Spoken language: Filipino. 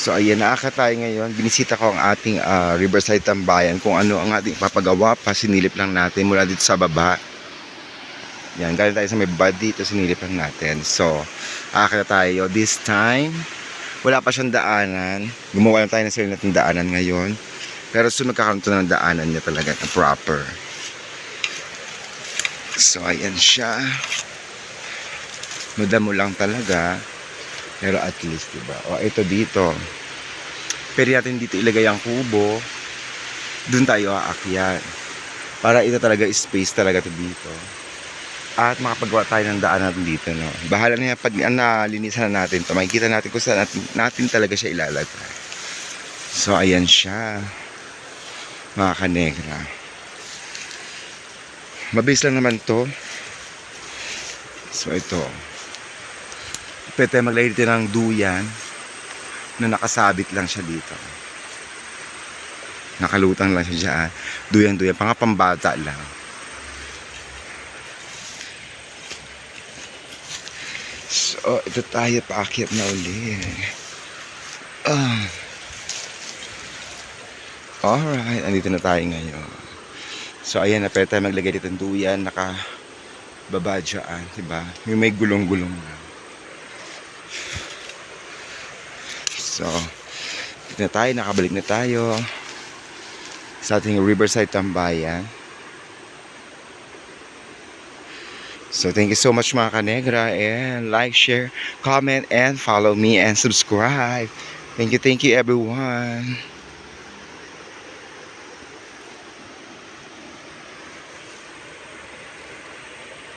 So ayan, naaka tayo ngayon. Binisita ko ang ating Riverside Tambayan. Kung ano ang ating papagawa pa, sinilip lang natin mula dito sa baba. Yan, galing tayo sa may bad dito, sinilip lang natin. So, aaka tayo. This time, wala pa siyang daanan. Gumawa lang tayo ng sarili natin daanan ngayon. Pero soon magkakaroon ito ng daanan niya talaga na proper. So ayan siya. Madamo lang talaga. Pero at least, diba? O, ito dito. Pwede natin dito ilagay ang kubo. Doon tayo aakyat. Para ito talaga, space talaga ito dito. At makapagawa tayo ng daan natin dito, no? Bahala na yan, pag nalinisan na natin ito, makikita natin kung saan natin talaga siya ilalagay. So, ayan siya. Mga kanegra. Mabilis lang naman to. So, ito. Pwede tayo maglagay dito ng duyan na nakasabit lang siya dito. Nakalutang lang siya dyan. Duyan-duyan. Pambata lang. So, ito tayo. Paakyat na uli. Alright. Andito na tayo ngayon. So, ayan na. Pwede tayo maglagay dito ng duyan. Nakababa dyan. Diba? May gulong-gulong na. So, dito na tayo, nakabalik na tayo sa ating Riverside Tambayan. So, thank you so much mga kanegra, and like, share, comment, and follow me and subscribe. Thank you everyone.